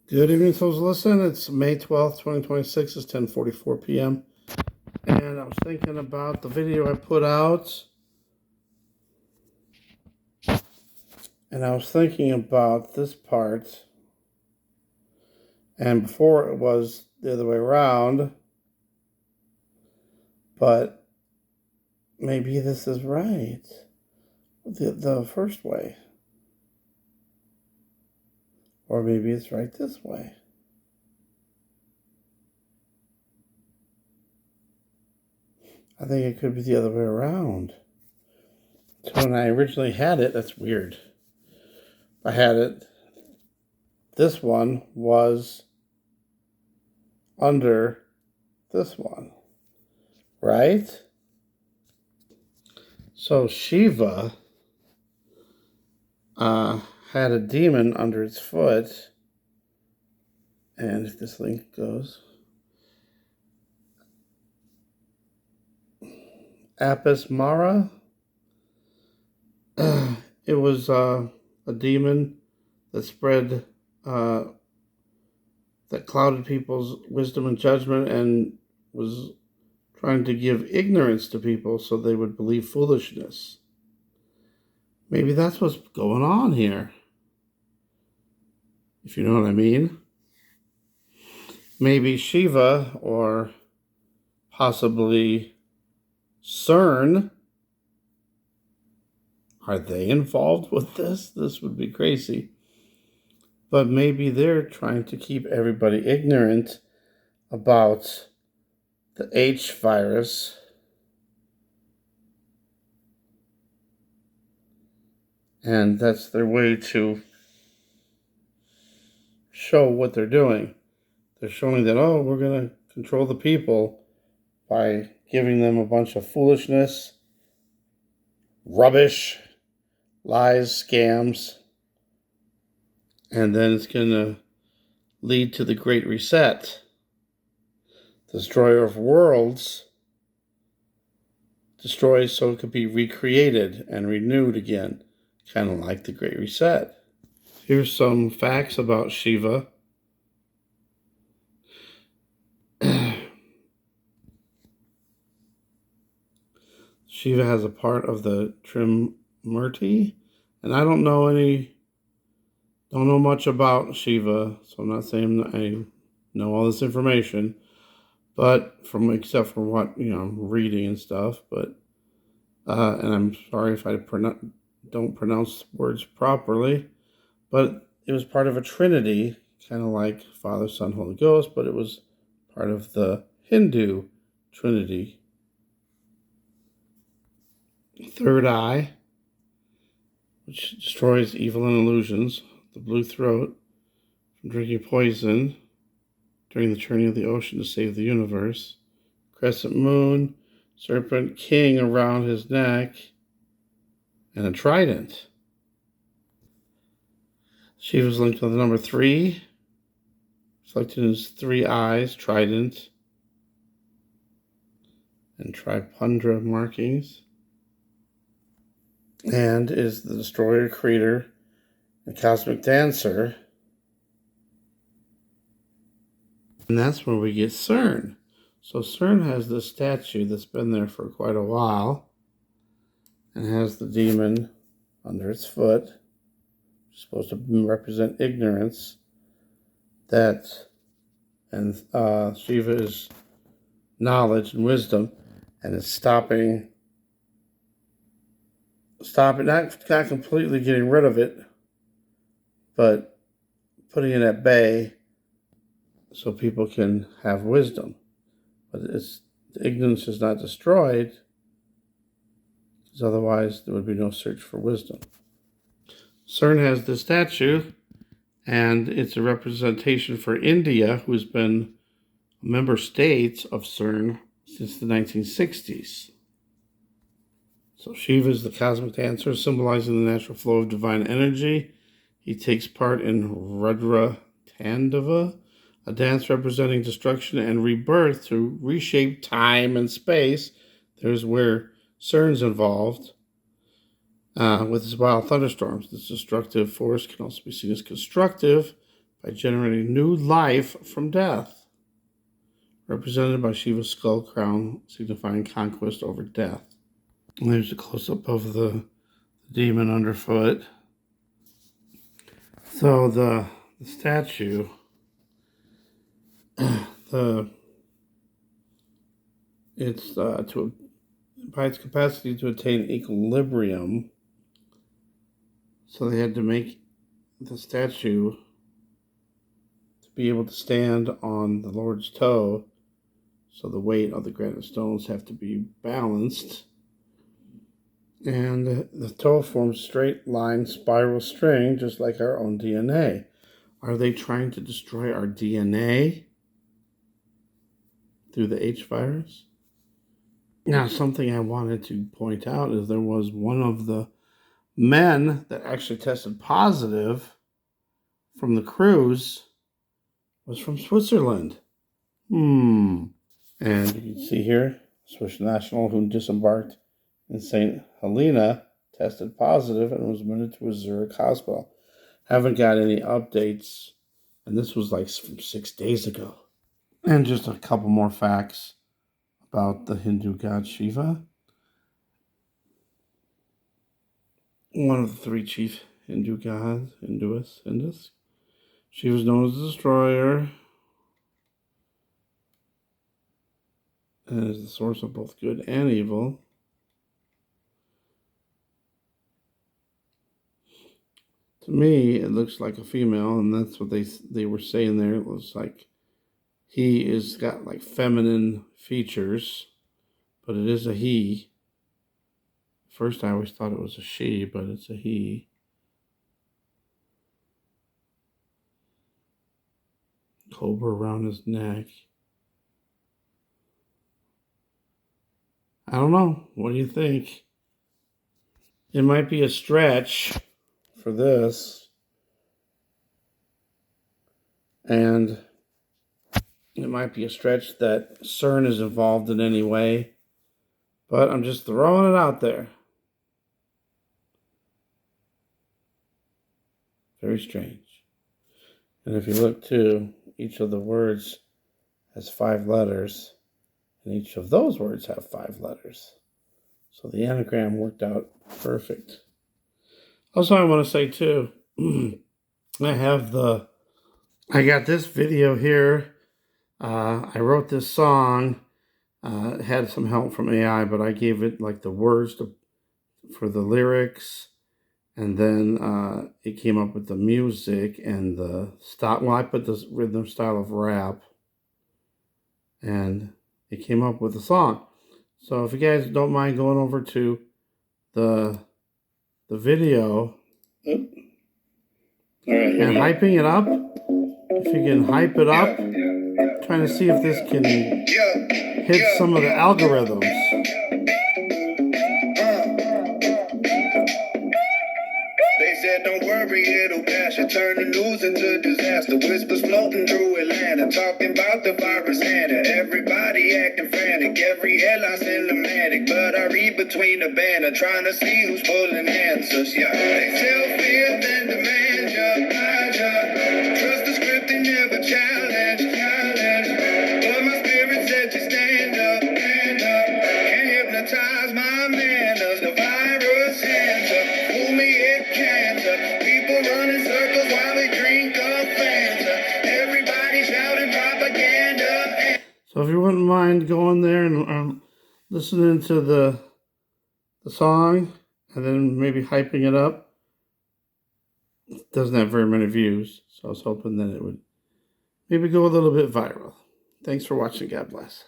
Good evening, folks. Listen, it's May 12th, 2026. It's 10:44 p.m. And I was thinking about the video I put out. And I was thinking about this part. And before it was the other way around. But maybe this is right. The first way. Or maybe it's right this way. I think it could be the other way around. So when I originally had it, that's weird. I had it. This one was under this one, right? So Shiva had a demon under its foot, and if this link goes, Apis Mara. It was a demon that spread, that clouded people's wisdom and judgment and was trying to give ignorance to people so they would believe foolishness. Maybe that's what's going on here, if you know what I mean. Maybe Shiva or possibly CERN, are they involved with this? This would be crazy. But maybe they're trying to keep everybody ignorant about the H virus. And that's their way to show what they're doing. They're showing that, oh, we're going to control the people by giving them a bunch of foolishness, rubbish, lies, scams, and then it's going to lead to the Great Reset, destroyer of worlds, destroyed so it could be recreated and renewed again, kind of like the Great Reset. Here's some facts about Shiva. Shiva has a part of the Trimurti, and I don't know much about Shiva, so I'm not saying I know all this information, but except for what I'm reading and stuff. But and I'm sorry if I don't pronounce words properly, but it was part of a trinity, kind of like Father, Son, Holy Ghost, but it was part of the Hindu trinity. Third eye, which destroys evil and illusions. The blue throat, from drinking poison during the churning of the ocean to save the universe. Crescent moon, serpent king around his neck, and a trident. Shiva's linked with the number 3, reflected in his 3 eyes, trident, and tripundra markings, and is the destroyer, creator, and cosmic dancer. And that's where we get CERN. So CERN has this statue that's been there for quite a while and has the demon under its foot, supposed to represent ignorance. And Shiva is knowledge and wisdom, and it's stopping, not completely getting rid of it, but putting it at bay so people can have wisdom. But the ignorance is not destroyed, because otherwise there would be no search for wisdom. CERN has this statue, and it's a representation for India, who's been a member state of CERN since the 1960s. So Shiva is the cosmic dancer, symbolizing the natural flow of divine energy. He takes part in Rudra Tandava, a dance representing destruction and rebirth to reshape time and space. There's where CERN's involved. With his wild thunderstorms, this destructive force can also be seen as constructive by generating new life from death, represented by Shiva's skull crown, signifying conquest over death. And there's a close-up of the demon underfoot. So the statue, it's by its capacity to attain equilibrium. So they had to make the statue to be able to stand on the Lord's toe. So the weight of the granite stones have to be balanced. And the toe forms straight line spiral string, just like our own DNA. Are they trying to destroy our DNA through the H virus? Now, something I wanted to point out is there was one of the men that actually tested positive from the cruise was from Switzerland. And you can see here, Swiss national who disembarked in St. Helena tested positive and was admitted to a Zurich hospital. Haven't got any updates, and this was like from 6 days ago. And just a couple more facts about the Hindu god Shiva. One of the 3 chief Hindu gods, Hindus. She was known as the destroyer and is the source of both good and evil. To me, it looks like a female, and that's what they were saying there. It looks like he is got like feminine features, but it is a he. First, I always thought it was a she, but it's a he. Cobra around his neck. I don't know. What do you think? It might be a stretch for this. And it might be a stretch that CERN is involved in any way. But I'm just throwing it out there. Very strange. And if you look too, each of the words has 5 letters. And each of those words have 5 letters. So the anagram worked out perfect. Also, I want to say too, I got this video here. I wrote this song. It had some help from AI, but I gave it like the words for the lyrics. And then it came up with the music and the style. Well, I put this rhythm style of rap. And it came up with a song. So if you guys don't mind going over to the video and hyping it up, if you can hype it up, trying to see if this can hit some of the algorithms. Don't worry, it'll pass. You turn the news into disaster. Whispers floating through Atlanta, talking about the virus Hanta. Everybody acting frantic, every headline cinematic. But I read between the banner, trying to see who's pulling answers. Yeah, they sell fear, then demand ya. Trust the script and never challenge. But my spirit said to stand up. Can't hypnotize my manners. The virus Hanta. Fool me, it can't. People run in circles while they drink up Fanta. Everybody shouting propaganda. So if you wouldn't mind going there and listening to the song and then maybe hyping it up. It doesn't have very many views, so I was hoping that it would maybe go a little bit viral. Thanks for watching. God bless.